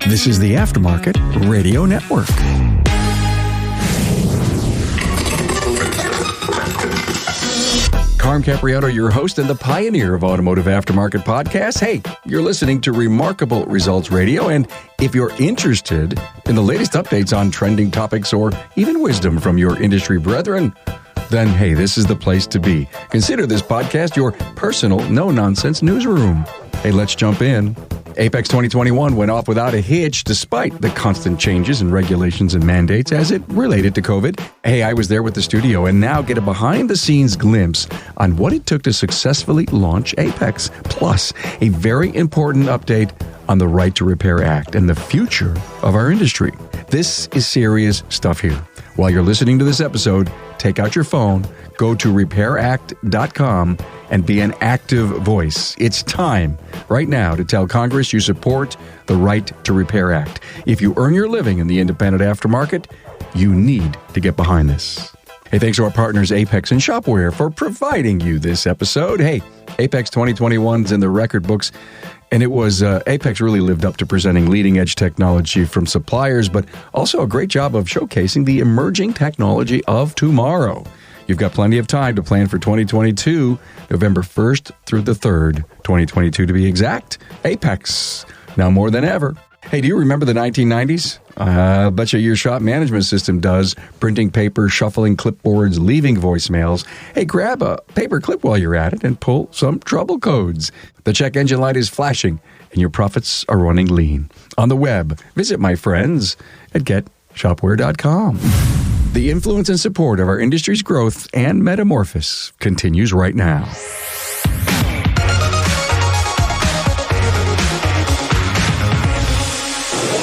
This is the Aftermarket Radio Network. Carm Capriotto, your host and the pioneer of Automotive Aftermarket podcasts. Hey, you're listening to Remarkable Results Radio, and if you're interested in the latest updates on trending topics or even wisdom from your industry brethren, then hey, this is the place to be. Consider this podcast your personal, no-nonsense newsroom. Hey, let's jump in. AAPEX 2021 went off without a hitch despite the constant changes in regulations and mandates as it related to COVID. Hey, I was there with the studio and now get a behind-the-scenes glimpse on what it took to successfully launch AAPEX, plus a very important update on the Right to Repair Act and the future of our industry. This is serious stuff here. While you're listening to this episode, take out your phone, go to repairact.com, and be an active voice. It's time right now to tell Congress you support the Right to Repair Act. If you earn your living in the independent aftermarket, you need to get behind this. Hey, thanks to our partners AAPEX and Shopware for providing you this episode. Hey, AAPEX 2021's in the record books, and it was AAPEX really lived up to presenting leading-edge technology from suppliers, but also a great job of showcasing the emerging technology of tomorrow. You've got plenty of time to plan for 2022, November 1st through the 3rd, 2022 to be exact. AAPEX, now more than ever. Hey, do you remember the 1990s? I bet you your shop management system does. Printing paper, shuffling clipboards, leaving voicemails. Hey, grab a paper clip while you're at it and pull some trouble codes. The check engine light is flashing and your profits are running lean. On the web, visit my friends at getshopware.com. The influence and support of our industry's growth and metamorphosis continues right now.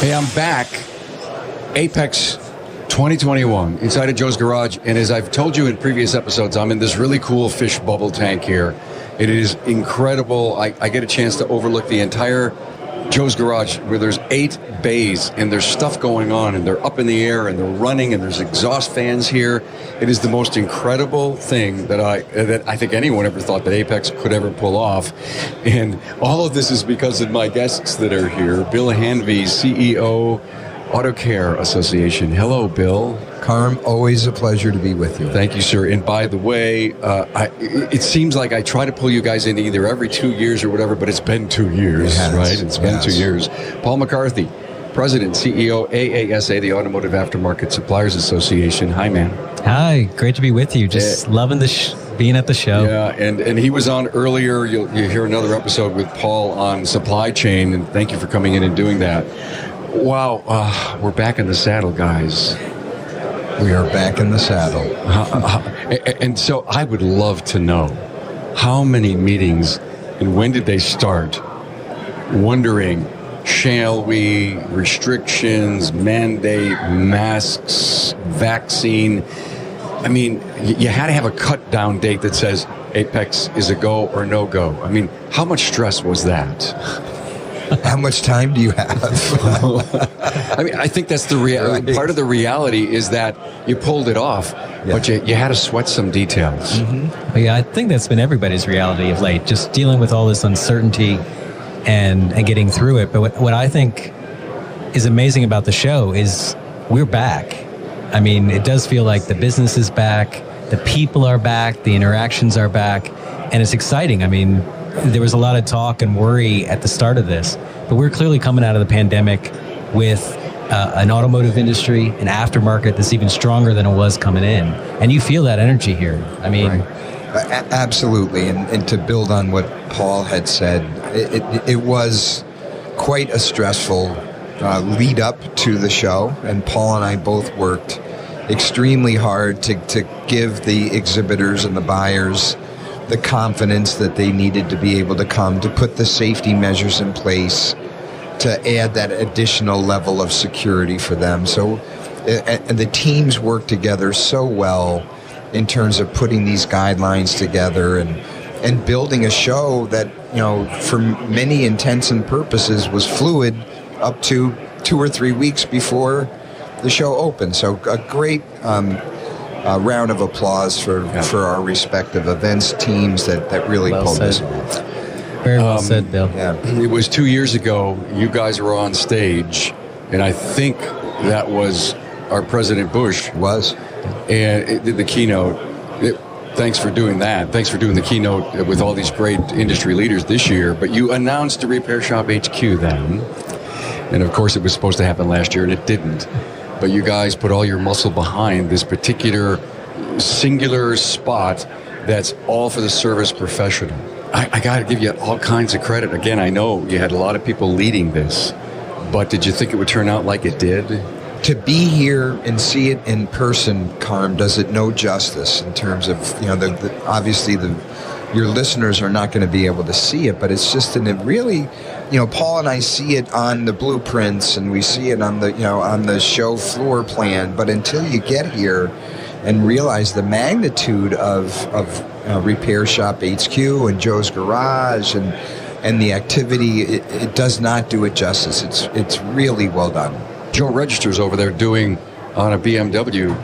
Hey, I'm back. AAPEX 2021 inside of Joe's Garage. And as I've told you in previous episodes, I'm in this really cool fish bubble tank here. It is incredible. I get a chance to overlook the entire Joe's Garage, where there's 8 bays and there's stuff going on and they're up in the air and they're running and there's exhaust fans here. It is the most incredible thing that I think anyone ever thought that AAPEX could ever pull off. And all of this is because of my guests that are here. Bill Hanvey, CEO, Auto Care Association. Hello, Bill. Carm, always a pleasure to be with you. Thank you, sir. And by the way, it seems like I try to pull you guys in either every 2 years or whatever, but it's been 2 years, right? It's been 2 years. Paul Mccarthy, President, CEO, AASA, the Automotive Aftermarket Suppliers Association. Hi, man. Hi, great to be with you. Just loving being at the show. Yeah, and he was on earlier. You'll hear another episode with Paul on supply chain, and thank you for coming in and doing that. Wow, we're back in the saddle, guys. We are back in the saddle. And so I would love to know how many meetings and when did they start wondering, shall we, restrictions, mandate, masks, vaccine. I mean, you had to have a cut down date that says AAPEX is a go or no go. I mean, how much stress was that? How much time do you have? I mean, I think that's the reality. Part of the reality is that you pulled it off, but you had to sweat some details. Mm-hmm. Yeah, I think that's been everybody's reality of late, just dealing with all this uncertainty and getting through it. But what I think is amazing about the show is we're back. I mean, it does feel like the business is back, the people are back, the interactions are back, and it's exciting. I mean, there was a lot of talk and worry at the start of this, but we're clearly coming out of the pandemic with an automotive industry, an aftermarket that's even stronger than it was coming in. And you feel that energy here. I mean... Right. Absolutely. And to build on what Paul had said, it was quite a stressful lead up to the show. And Paul and I both worked extremely hard to give the exhibitors and the buyers the confidence that they needed to be able to come, to put the safety measures in place, to add that additional level of security for them. So and the teams worked together so well in terms of putting these guidelines together and building a show that, you know, for many intents and purposes was fluid up to 2 or 3 weeks before the show opened. So a great round of applause for our respective events teams that really pulled this off. Very well said, Bill. Yeah. It was 2 years ago, you guys were on stage, and I think that was our President Bush. Was. And it did the keynote. Thanks for doing that. Thanks for doing the keynote with all these great industry leaders this year. But you announced a Repair Shop HQ then. And of course, it was supposed to happen last year, and it didn't. But you guys put all your muscle behind this particular singular spot that's all for the service professional. I got to give you all kinds of credit. Again, I know you had a lot of people leading this, but did you think it would turn out like it did? To be here and see it in person, Carm, does it no justice in terms of, obviously your listeners are not going to be able to see it, but it's just really, Paul and I see it on the blueprints and we see it on the show floor plan, but until you get here and realize the magnitude of Repair Shop HQ and Joe's Garage and the activity, it does not do it justice. It's really well done. Joe Register's over there doing on a BMW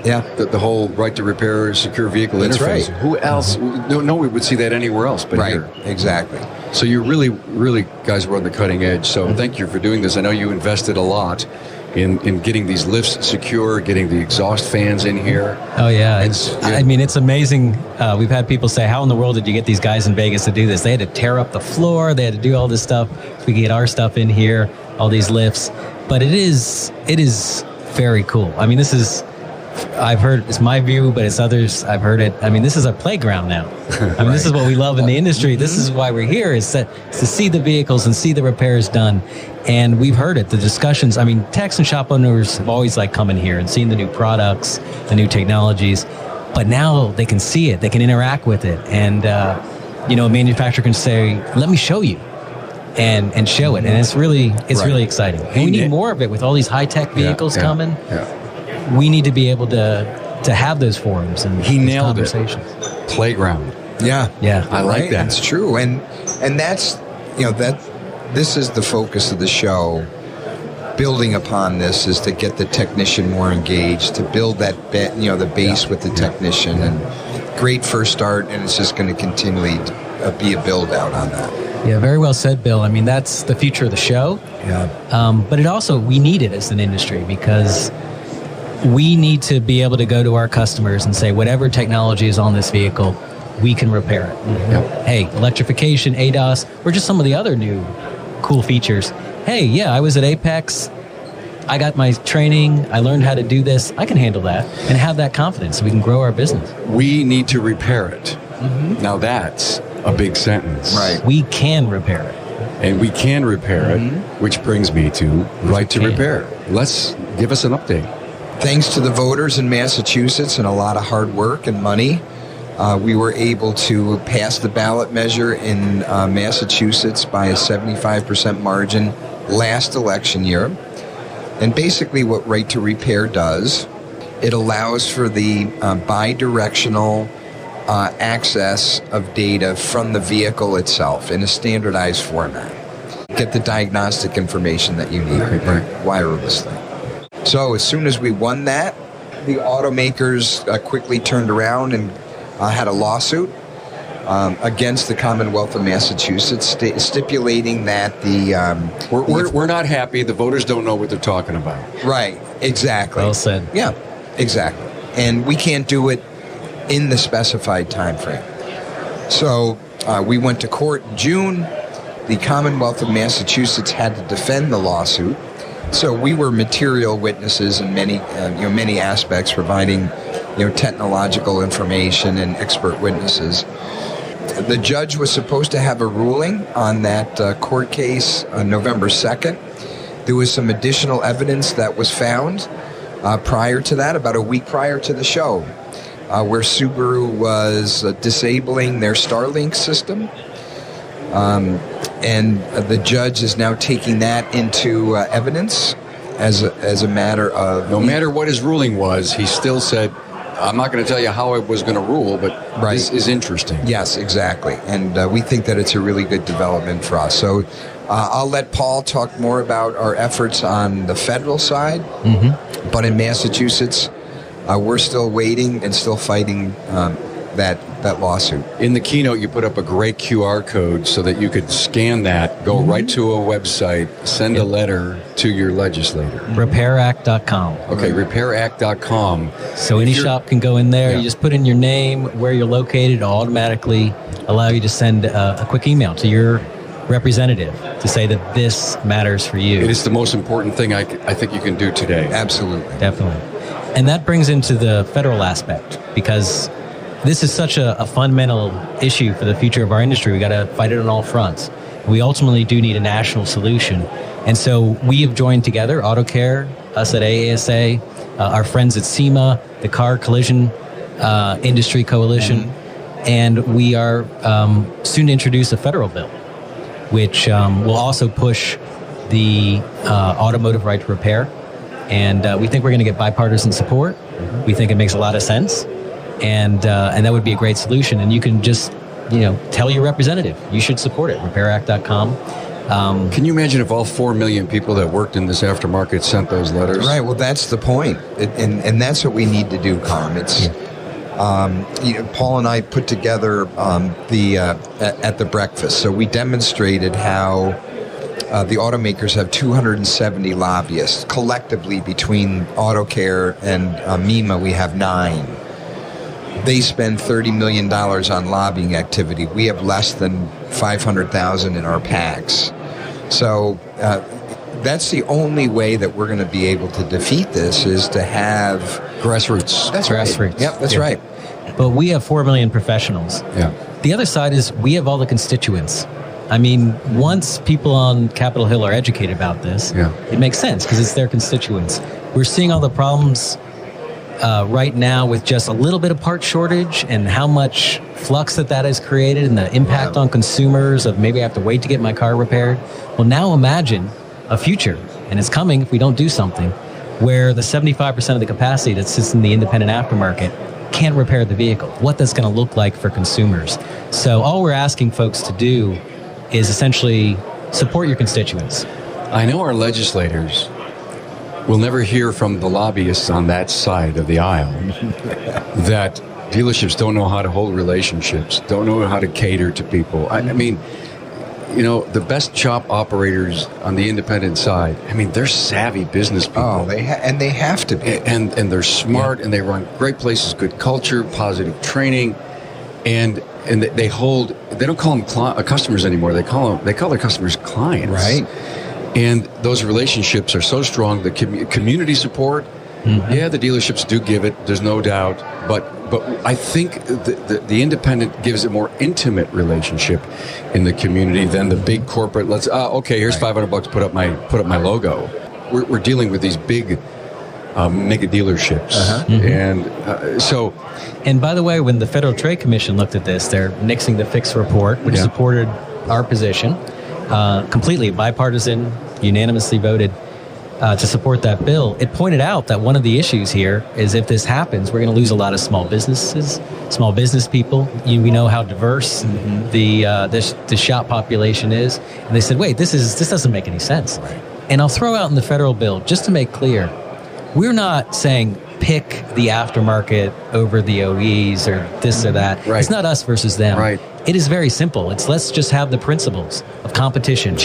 the whole right to repair secure vehicle That's interface. right. Who else? No, we would see that anywhere else but Right, here. exactly. So you really guys were on the cutting edge. So thank you for doing this. I know you invested a lot in getting these lifts secure, getting the exhaust fans in here. Oh, yeah. I mean, it's amazing. We've had people say, how in the world did you get these guys in Vegas to do this? They had to tear up the floor. They had to do all this stuff. So we could get our stuff in here, all these lifts. But it is very cool. I mean, I've heard, it's my view, but it's others, I've heard it. I mean, this is a playground now. I mean, This is what we love in the industry. This is why we're here, is to see the vehicles and see the repairs done. And we've heard it, the discussions. I mean, techs and shop owners have always liked coming here and seeing the new products, the new technologies. But now they can see it, they can interact with it. And, a manufacturer can say, let me show you. And show it, and it's really exciting. And we need more of it with all these high-tech vehicles coming. Yeah. We need to be able to have those forums and he nailed conversations. Playground. Yeah, I like that. It's true, and that's this is the focus of the show. Building upon this is to get the technician more engaged, to build that the base with the technician, and great first start, and it's just going to continually be a build out on that. Yeah, very well said, Bill. I mean, that's the future of the show. Yeah. But we need it as an industry because we need to be able to go to our customers and say, whatever technology is on this vehicle, we can repair it. Mm-hmm. Yep. Hey, electrification, ADAS, or just some of the other new cool features. Hey, yeah, I was at AAPEX. I got my training. I learned how to do this. I can handle that and have that confidence so we can grow our business. We need to repair it. Mm-hmm. Now that's a big sentence. Right. We can repair it. And we can repair it, which brings me to right to repair. Let's give us an update. Thanks to the voters in Massachusetts and a lot of hard work and money, we were able to pass the ballot measure in Massachusetts by a 75% margin last election year. And basically what right to repair does, it allows for the bidirectional access of data from the vehicle itself in a standardized format. Get the diagnostic information that you need wirelessly. So as soon as we won that, the automakers quickly turned around and had a lawsuit against the Commonwealth of Massachusetts, stipulating that we're not happy. The voters don't know what they're talking about. Right, exactly. Well said. Yeah, exactly. And we can't do it in the specified time frame. So we went to court in June. The Commonwealth of Massachusetts had to defend the lawsuit. So we were material witnesses in many aspects, providing technological information and expert witnesses. The judge was supposed to have a ruling on that court case on November 2nd. There was some additional evidence that was found prior to that, about a week prior to the show, where Subaru was disabling their Starlink system. And the judge is now taking that into evidence as a matter of... No matter what his ruling was, he still said, I'm not going to tell you how I was going to rule, but this is interesting. Yes, exactly. And we think that it's a really good development for us. So I'll let Paul talk more about our efforts on the federal side. Mm-hmm. But in Massachusetts, we're still waiting and still fighting that lawsuit. In the keynote, you put up a great QR code so that you could scan that, go right to a website, send a letter to your legislator. RepairAct.com. Okay, RepairAct.com. So any shop can go in there. Yeah. You just put in your name, where you're located, it'll automatically allow you to send a quick email to your representative to say that this matters for you. It is the most important thing I think you can do today. Absolutely. Definitely. And that brings into the federal aspect, because this is such a fundamental issue for the future of our industry. We got to fight it on all fronts. We ultimately do need a national solution. And so we have joined together, AutoCare, us at AASA, our friends at SEMA, the Car Collision Industry Coalition, and we are soon to introduce a federal bill, which will also push the automotive right to repair. And we think we're going to get bipartisan support. We think it makes a lot of sense. And that would be a great solution. And you can just, tell your representative, you should support it, RepairAct.com. Can you imagine if all 4 million people that worked in this aftermarket sent those letters? Right. Well, that's the point. And that's what we need to do, Carm. It's, Paul and I put together at the breakfast. So we demonstrated how the automakers have 270 lobbyists. Collectively, between AutoCare and MEMA, we have 9. They spend $30 million on lobbying activity. We have less than $500,000 in our PACs. So that's the only way that we're going to be able to defeat this, is to have grassroots. That's grassroots. Right. Yep, that's right. But we have 4 million professionals. Yeah. The other side is we have all the constituents. I mean, once people on Capitol Hill are educated about this, it makes sense because it's their constituents. We're seeing all the problems right now with just a little bit of part shortage and how much flux that has created and the impact on consumers of maybe I have to wait to get my car repaired. Well, now imagine a future, and it's coming if we don't do something, where the 75% of the capacity that sits in the independent aftermarket can't repair the vehicle, what that's going to look like for consumers. So all we're asking folks to do is essentially support your constituents. I know our legislators will never hear from the lobbyists on that side of the aisle that dealerships don't know how to hold relationships, don't know how to cater to people. I mean, the best shop operators on the independent side, they're savvy business people. Oh, they have to be. And they're smart, and they run great places, good culture, positive training, and they don't call them customers anymore. They call their customers clients. Right. And those relationships are so strong. The community support, the dealerships do give it. There's no doubt. But I think the independent gives a more intimate relationship in the community than the big corporate. Here's $500. Put up my logo. We're dealing with these big mega dealerships, and so. And by the way, when the Federal Trade Commission looked at this, they're nixing the fixed report, which supported our position. Completely bipartisan, unanimously voted to support that bill. It pointed out that one of the issues here is if this happens, we're going to lose a lot of small businesses, small business people. We know how diverse the shop population is, and they said, "Wait, this doesn't make any sense." Right. And I'll throw out in the federal bill just to make clear, we're not saying pick the aftermarket over the OEs or this or that. Right. It's not us versus them. Right. It is very simple. Let's just have the principles of competition,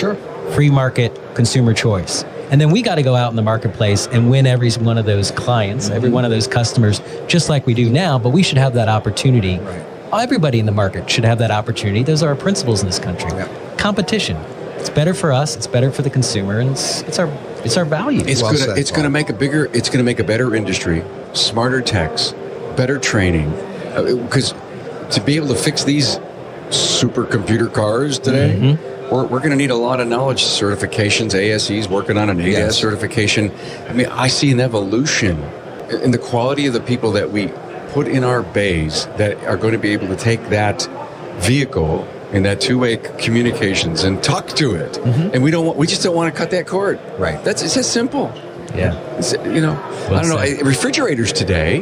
free market, consumer choice. And then we got to go out in the marketplace and win every one of those clients, every one of those customers, just like we do now, but we should have that opportunity. Right. Everybody in the market should have that opportunity. Those are our principles in this country. Yep. Competition. It's better for us, it's better for the consumer, and it's our value. It's going to make a better industry, smarter techs, better training, because to be able to fix these supercomputer cars today, we're going to need a lot of knowledge certifications. ASE's working on an ADAS certification. I see an evolution in the quality of the people that we put in our bays that are going to be able to take that vehicle in that two-way communications and talk to it. And we just don't want to cut that cord. Right. It's that simple. Yeah. I don't know. Refrigerators today,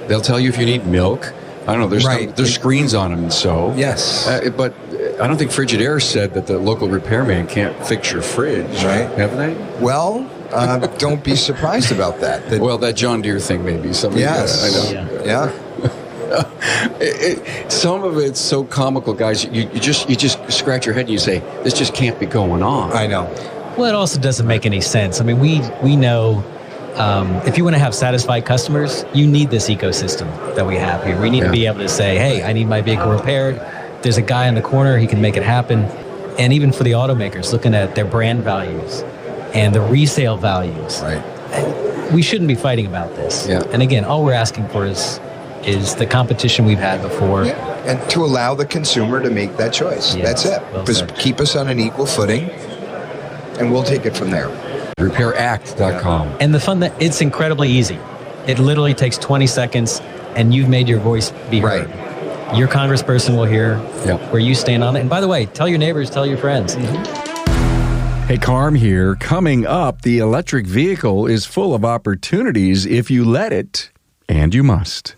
they'll tell you if you need milk. I don't know. There's screens on them, so yes. But I don't think Frigidaire said that the local repairman can't fix your fridge. Right? Have they? Well, don't be surprised about that. Well, that John Deere thing maybe. Yes. I know. Yeah. Some of it's so comical, guys. You just scratch your head and you say, this just can't be going on. I know. Well, it also doesn't make any sense. I mean, we know if you want to have satisfied customers, you need this ecosystem that we have here. We need to be able to say, hey, I need my vehicle repaired. There's a guy in the corner, he can make it happen. And even for the automakers, looking at their brand values and the resale values. Right. We shouldn't be fighting about this. Yeah. And again, all we're asking for is the competition we've had before. Yeah. And to allow the consumer to make that choice. Yes. That's it. Well Just said. keep us on an equal footing, and we'll take it from there. RepairAct.com. And the fun that it's incredibly easy. It literally takes 20 seconds and you've made your voice be heard. Right. Your congressperson will hear Yep. where you stand on it. And by the way, tell your neighbors, tell your friends. Hey, Carm here. Coming up, the electric vehicle is full of opportunities if you let it, and you must.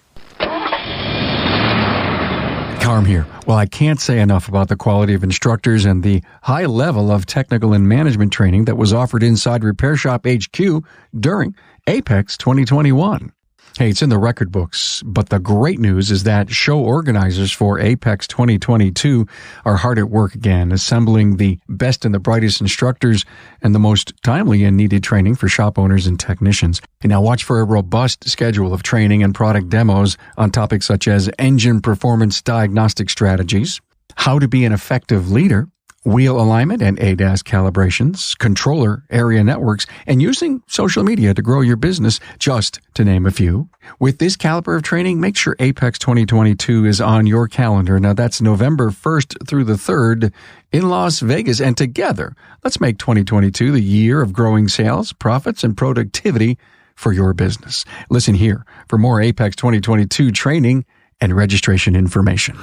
Carm here. Well, I can't say enough about the quality of instructors and the high level of technical and management training that was offered inside Repair Shop HQ during AAPEX 2021. Hey, it's in the record books, but the great news is that show organizers for AAPEX 2022 are hard at work again, assembling the best and the brightest instructors and the most timely and needed training for shop owners and technicians. And now watch for a robust schedule of training and product demos on topics such as engine performance diagnostic strategies, how to be an effective leader, wheel alignment and ADAS calibrations, controller area networks, and using social media to grow your business, just to name a few. With this caliber of training, make sure AAPEX 2022 is on your calendar. Now, that's November 1st through the 3rd in Las Vegas. And together, let's make 2022 the year of growing sales, profits, and productivity for your business. Listen here for more AAPEX 2022 training and registration information.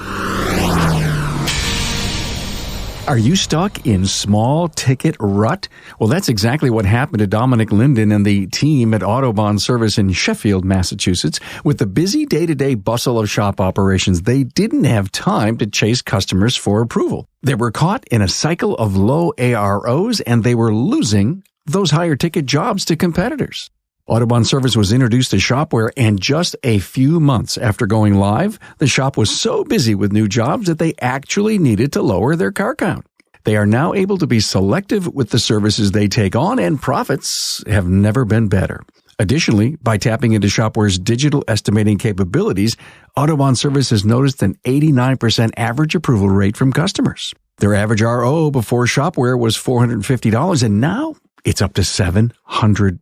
Are you stuck in small ticket rut? Well, that's exactly what happened to Dominic Linden and the team at Autobahn Service in Sheffield, Massachusetts. With the busy day-to-day bustle of shop operations, they didn't have time to chase customers for approval. They were caught in a cycle of low AROs, and they were losing those higher ticket jobs to competitors. Autobahn Service was introduced to Shopware, and just a few months after going live, the shop was so busy with new jobs that they actually needed to lower their car count. They are now able to be selective with the services they take on, and profits have never been better. Additionally, by tapping into Shopware's digital estimating capabilities, Autobahn Service has noticed an 89% average approval rate from customers. Their average RO before Shopware was $450, and now it's up to $700.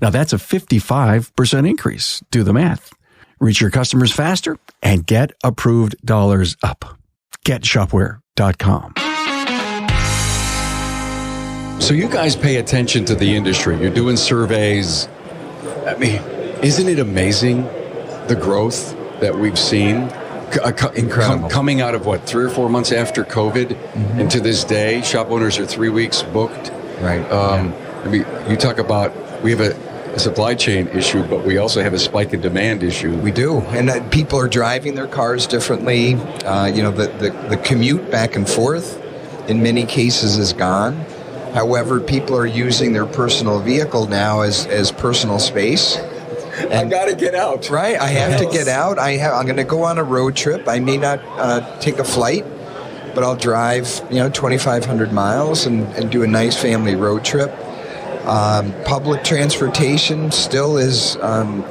Now, that's a 55% increase. Do the math. Reach your customers faster and get approved dollars up. GetShopware.com. So you guys pay attention to the industry. You're doing surveys. I mean, isn't it amazing the growth that we've seen? Incredible. Coming out of what, 3 or 4 months after COVID, and to this day, shop owners are 3 weeks booked. Right. I mean, you talk about, we have a supply chain issue, but we also have a spike in demand issue. We do, and people are driving their cars differently. The commute back and forth, in many cases, is gone. However, people are using their personal vehicle now as personal space. And, I got to get out. Right, I have to get out. I'm going to go on a road trip. I may not take a flight, but I'll drive 2,500 miles and do a nice family road trip. Public transportation still is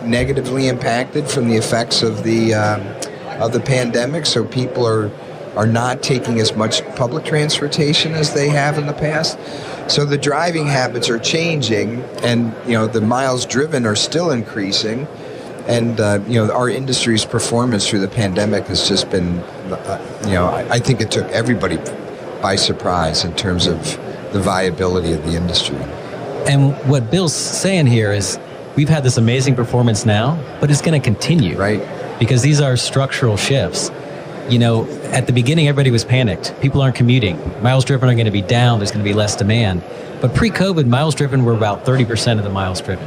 negatively impacted from the effects of the pandemic, so people are not taking as much public transportation as they have in the past. So the driving habits are changing, and the miles driven are still increasing. And our industry's performance through the pandemic has just been, I think it took everybody by surprise in terms of the viability of the industry. And what Bill's saying here is we've had this amazing performance now, but it's going to continue. Right. Because these are structural shifts. At the beginning, everybody was panicked. People aren't commuting. Miles driven are going to be down. There's going to be less demand. But pre-COVID, miles driven were about 30% of the miles driven.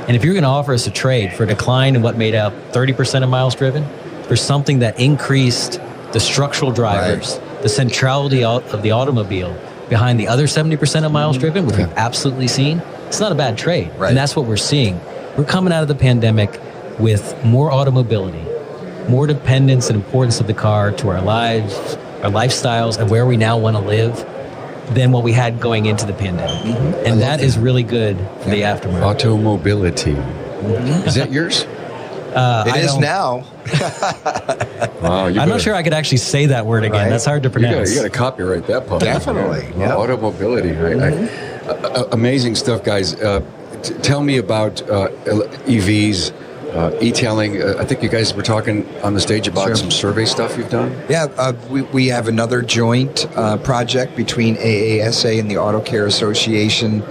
And if you're going to offer us a trade for a decline in what made up 30% of miles driven, for something that increased the structural drivers, the centrality of the automobile behind the other 70% of miles driven, which we've absolutely seen, it's not a bad trade. Right. And that's what we're seeing. We're coming out of the pandemic with more automobility, more dependence and importance of the car to our lives, our lifestyles, and where we now want to live than what we had going into the pandemic. And that is really good for the aftermarket. Automobility. Is that yours? It is now. Wow, I'm not sure I could actually say that word again. Right. That's hard to pronounce. You got to copyright that public. Definitely. Yeah. Automobility. Amazing stuff, guys. Tell me about EVs, e-tailing. I think you guys were talking on the stage about some survey stuff you've done. Yeah, we have another joint project between AASA and the Auto Care Association.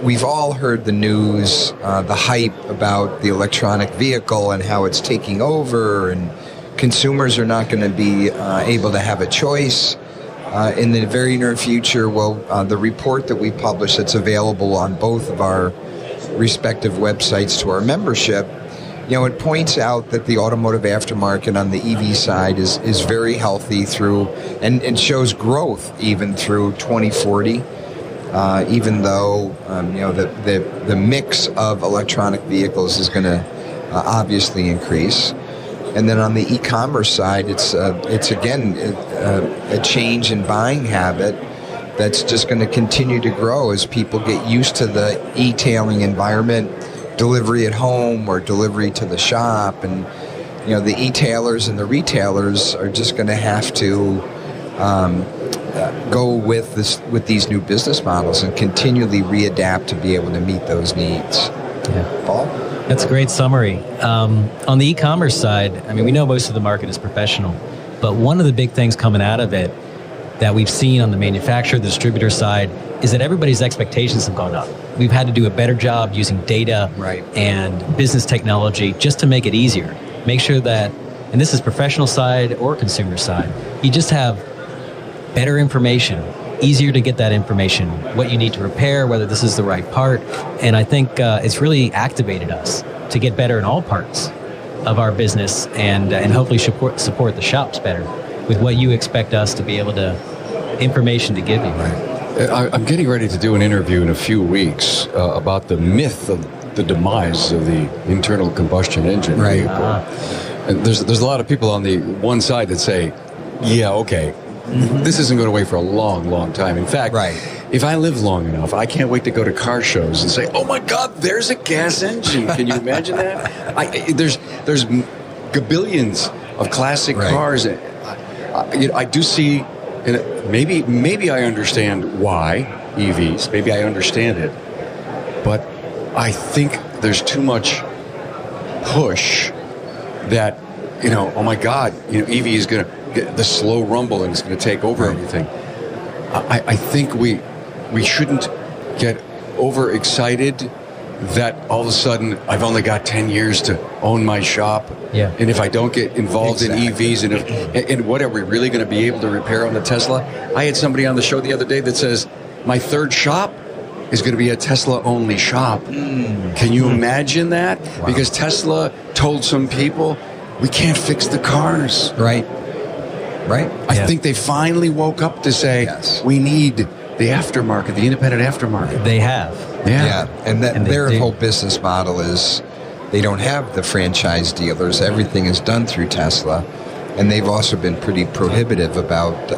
We've all heard the news, the hype about the electronic vehicle and how it's taking over, and consumers are not going to be able to have a choice in the very near future. Well, the report that we published that's available on both of our respective websites to our membership, it points out that the automotive aftermarket on the EV side is very healthy through and shows growth even through 2040. Even though the mix of electronic vehicles is going to obviously increase. And then on the e-commerce side, it's again a change in buying habit that's just going to continue to grow as people get used to the e-tailing environment, delivery at home or delivery to the shop. And the e-tailers and the retailers are just going to have to go with these new business models and continually readapt to be able to meet those needs. Yeah. Paul? That's a great summary. On the e-commerce side, we know most of the market is professional, but one of the big things coming out of it that we've seen on the manufacturer, the distributor side, is that everybody's expectations have gone up. We've had to do a better job using data and business technology just to make it easier. Make sure that, and this is professional side or consumer side, you just have better information, easier to get that information, what you need to repair, whether this is the right part. And I think it's really activated us to get better in all parts of our business and hopefully support the shops better with what you expect us to be able to, information to give you. I'm getting ready to do an interview in a few weeks about the myth of the demise of the internal combustion engine vehicle. And there's a lot of people on the one side that say, yeah, okay, this isn't going to wait for a long, long time. In fact, if I live long enough, I can't wait to go to car shows and say, oh my God, there's a gas engine. Can you imagine that? There's gabillions of classic cars. I do see, and maybe I understand why EVs, maybe I understand it, but I think there's too much push that, oh my God, EV is going to get the slow rumble and it's going to take over everything. I think we shouldn't get overexcited that all of a sudden I've only got 10 years to own my shop. Yeah. And if I don't get involved in EVs and what are we really going to be able to repair on the Tesla? I had somebody on the show the other day that says, my third shop is going to be a Tesla-only shop. Can you imagine that? Wow. Because Tesla told some people, we can't fix the cars. Right. I think they finally woke up to say, we need the aftermarket, the independent aftermarket. They have. Yeah. And their whole business model is they don't have the franchise dealers. Everything is done through Tesla. And they've also been pretty prohibitive about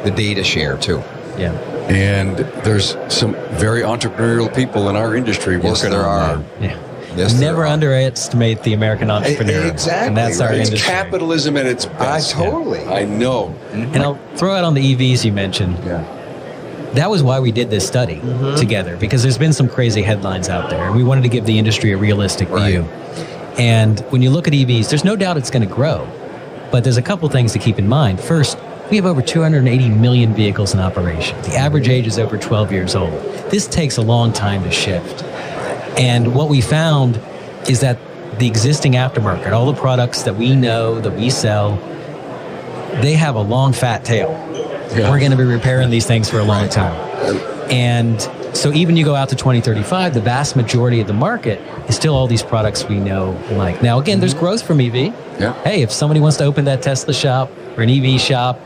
the data share, too. Yeah. And there's some very entrepreneurial people in our industry working on that. Yeah. Yes, never underestimate the American entrepreneur. Exactly. And that's our industry. It's capitalism at its best. Totally. I know. And I'll throw out on the EVs you mentioned. Yeah. That was why we did this study together, because there's been some crazy headlines out there, and we wanted to give the industry a realistic view. And when you look at EVs, there's no doubt it's going to grow. But there's a couple things to keep in mind. First, we have over 280 million vehicles in operation. The average age is over 12 years old. This takes a long time to shift. And what we found is that the existing aftermarket, all the products that we know, that we sell, they have a long, fat tail. Yeah. We're going to be repairing these things for a long time. And so even you go out to 2035, the vast majority of the market is still all these products we know and like. Now, again, there's growth from EV. Yeah. Hey, if somebody wants to open that Tesla shop or an EV shop,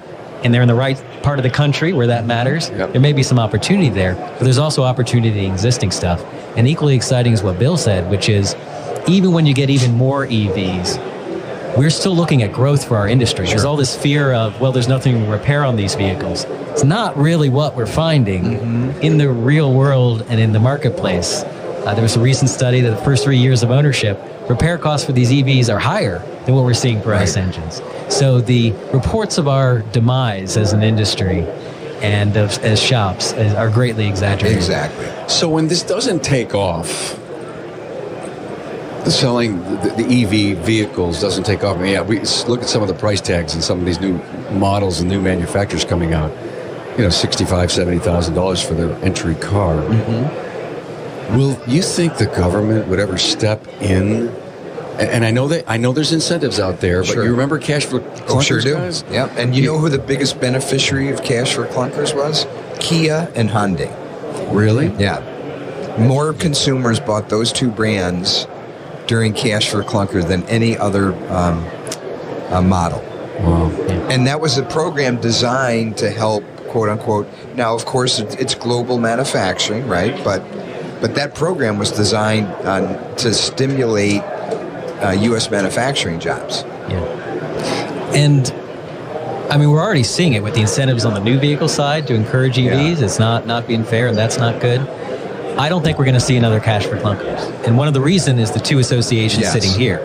and they're in the right part of the country where that matters, there may be some opportunity there, but there's also opportunity in existing stuff. And equally exciting is what Bill said, which is even when you get even more EVs, we're still looking at growth for our industry. There's all this fear of, well, there's nothing to repair on these vehicles. It's not really what we're finding in the real world and in the marketplace. There was a recent study that the first 3 years of ownership, repair costs for these EVs are higher than what we're seeing for ICE engines. So the reports of our demise as an industry and as shops are greatly exaggerated. Exactly. So when this doesn't take off, selling the EV vehicles doesn't take off. I mean, we look at some of the price tags and some of these new models and new manufacturers coming out. $65,000, $70,000 for the entry car. Will you think the government would ever step in? And I know there's incentives out there, but you remember cash for clunkers? Oh, sure do. Guys? Yeah, and you know who the biggest beneficiary of cash for clunkers was? Kia and Hyundai. Really? Yeah. More consumers bought those two brands during cash for clunkers than any other model. Wow. And that was a program designed to help, quote unquote. Now, of course, it's global manufacturing, right? But that program was designed to stimulate U.S. manufacturing jobs. Yeah. And I mean, we're already seeing it with the incentives on the new vehicle side to encourage EVs. It's not being fair, and that's not good. I don't think we're going to see another cash for clunkers. And one of the reasons is the two associations sitting here.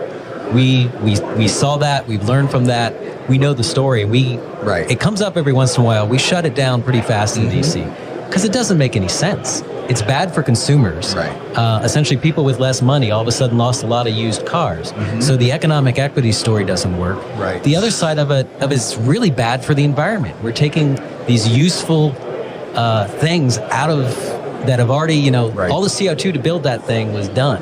We saw that. We've learned from that. We know the story. It comes up every once in a while. We shut it down pretty fast in D.C. because it doesn't make any sense. It's bad for consumers. Right. Essentially, people with less money all of a sudden lost a lot of used cars. So the economic equity story doesn't work. Right. The other side of it is really bad for the environment. We're taking these useful things out of that have already, all the CO2 to build that thing was done.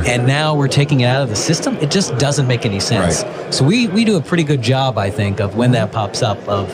And now we're taking it out of the system. It just doesn't make any sense. Right. So we do a pretty good job, I think, of when that pops up, of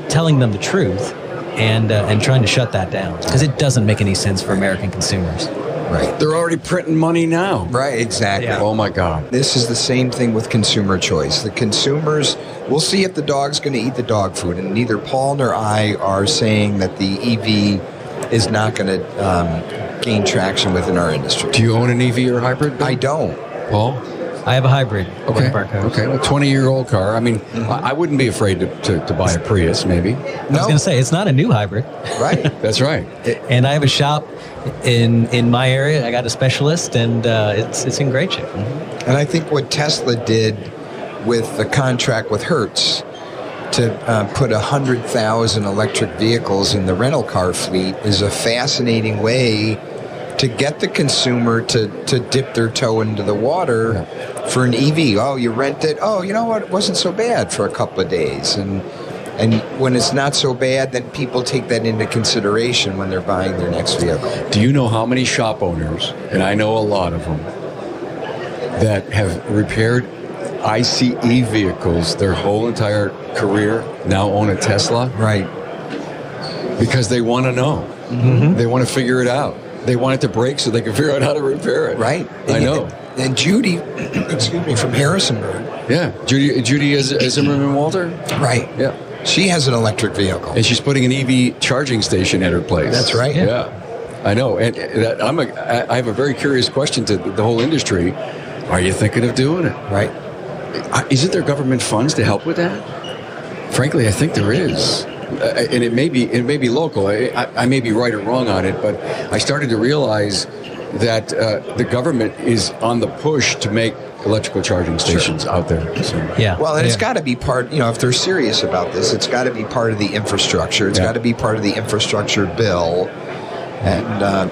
telling them the truth and trying to shut that down, because it doesn't make any sense for American consumers. Right. They're already printing money now. Right, exactly. Yeah. Oh, my God. This is the same thing with consumer choice. The consumers, we'll see if the dog's going to eat the dog food, and neither Paul nor I are saying that the EV is not going to gain traction within our industry. Do you own an EV or hybrid, Bill? I don't. Paul? I have a hybrid. Okay. Okay. A 20-year-old car. I mean, I wouldn't be afraid to buy a Prius, maybe. I was going to say, it's not a new hybrid. Right. That's right. And I have a shop in my area. I got a specialist, and it's in great shape. And I think what Tesla did with the contract with Hertz to put 100,000 electric vehicles in the rental car fleet is a fascinating way to get the consumer to dip their toe into the water for an EV. Oh, you rent it. Oh, you know what? It wasn't so bad for a couple of days. And when it's not so bad, then people take that into consideration when they're buying their next vehicle. Do you know how many shop owners, and I know a lot of them, that have repaired ICE vehicles their whole entire career, now own a Tesla? Right. Because they want to know. They want to figure it out. They want it to break so they can figure out how to repair it. Right. I know. And Judy, from Harrisonburg. Yeah. Judy is Zimmerman Walter? Right. Yeah. She has an electric vehicle. And she's putting an EV charging station at her place. That's right. Yeah. I know. And I have a very curious question to the whole industry. Are you thinking of doing it? Right. Isn't there government funds to help with that? Frankly, I think there is. And it may be local. I may be right or wrong on it, but I started to realize that the government is on the push to make electrical charging stations out there. So. Yeah. Well, and it's got to be part, if they're serious about this, it's got to be part of the infrastructure. It's got to be part of the infrastructure bill. And,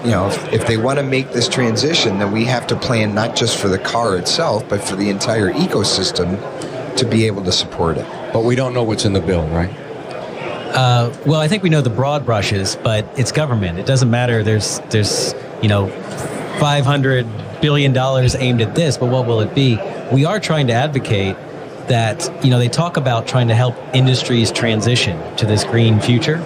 if they want to make this transition, then we have to plan not just for the car itself, but for the entire ecosystem to be able to support it. But we don't know what's in the bill, right? Well, I think we know the broad brushes, but it's government. It doesn't matter. There's $500 billion aimed at this, but what will it be? We are trying to advocate that, they talk about trying to help industries transition to this green future.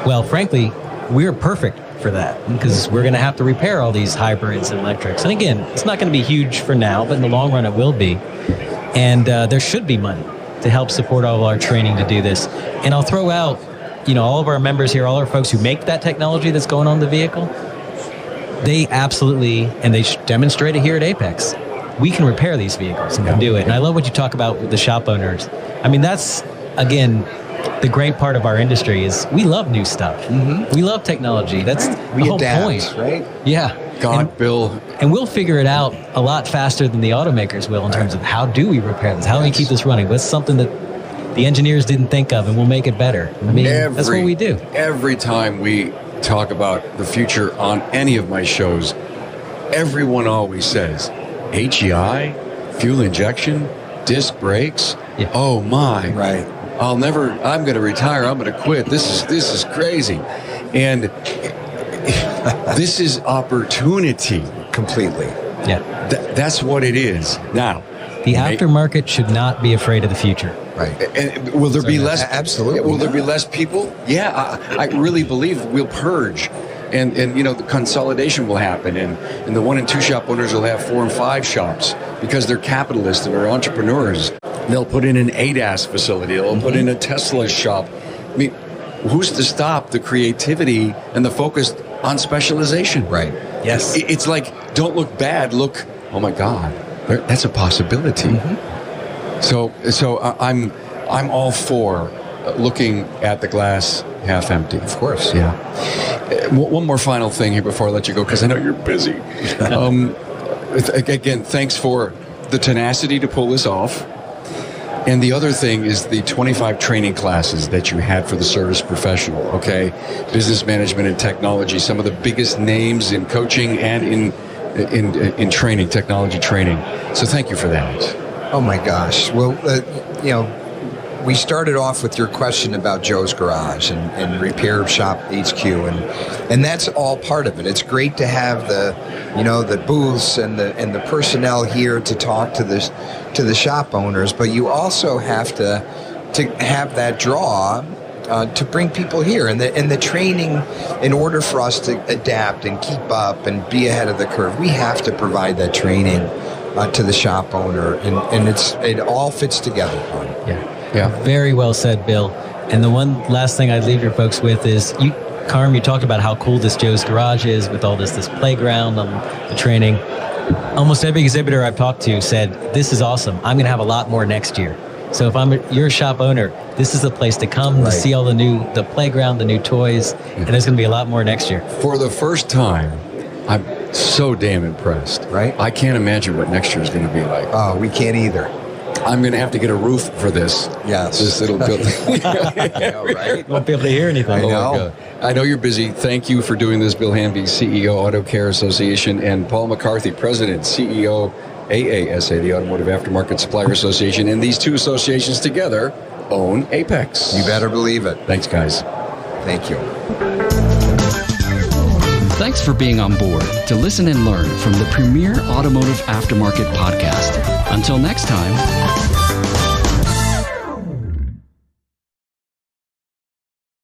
Well, frankly, we're perfect for that because we're going to have to repair all these hybrids and electrics. And again, it's not going to be huge for now, but in the long run it will be. And there should be money to help support all of our training to do this. And I'll throw out, all of our members here, all our folks who make that technology that's going on the vehicle, they absolutely, and they demonstrate it here at AAPEX, we can repair these vehicles and do it. And I love what you talk about with the shop owners. I mean, that's, again, the great part of our industry is we love new stuff. Mm-hmm. We love technology. That's the whole point. Right? Yeah. God, Bill. And we'll figure it out a lot faster than the automakers will in terms of how do we repair this? How do we keep this running? What's something that the engineers didn't think of, and we'll make it better? I mean, that's what we do. Every time we talk about the future on any of my shows, everyone always says, HEI, fuel injection, disc brakes. Yeah. Oh my! Right. I'm going to retire. I'm going to quit. This is crazy, and this is opportunity. Completely. Yeah. That's what it is now. The aftermarket should not be afraid of the future. Right. And will there be less? Absolutely. Will there be less people? Yeah, I really believe we'll purge. And the consolidation will happen, and the 1 and 2 shop owners will have 4 and 5 shops because they're capitalists and they're entrepreneurs. They'll put in an ADAS facility. They'll put in a Tesla shop. I mean, who's to stop the creativity and the focus on specialization? Right. Yes. It's like, don't look bad. Look, oh my God, that's a possibility. Mm-hmm. So I'm all for looking at the glass half empty. Of course. Yeah. One more final thing here before I let you go, because I know you're busy. Again, thanks for the tenacity to pull this off. And the other thing is the 25 training classes that you had for the service professional, okay? Business management and technology, some of the biggest names in coaching and in training, technology training. So thank you for that. Oh my gosh. Well, we started off with your question about Joe's Garage and Repair Shop HQ, and that's all part of it. It's great to have the booths and the personnel here to talk to the shop owners, but you also have to have that draw to bring people here, and the training. In order for us to adapt and keep up and be ahead of the curve, we have to provide that training to the shop owner, and it all fits together. Yeah. Very well said, Bill. And the one last thing I'd leave your folks with is, Carm, you talked about how cool this Joe's Garage is with all this playground and the training. Almost every exhibitor I've talked to said, this is awesome. I'm going to have a lot more next year. So if you're a shop owner, this is the place to come to see all the playground, the new toys, and there's going to be a lot more next year. For the first time, I'm so damn impressed. Right? I can't imagine what next year is going to be like. Oh, we can't either. I'm going to have to get a roof for this. Yes. This little building. Right? Won't be able to hear anything. I know. I know you're busy. Thank you for doing this, Bill Hamby, CEO, Auto Care Association, and Paul Mccarthy, President, CEO, AASA, the Automotive Aftermarket Supplier Association. And these two associations together own AAPEX. You better believe it. Thanks, guys. Thank you. Thanks for being on board to listen and learn from the premier Automotive Aftermarket podcast. Until next time,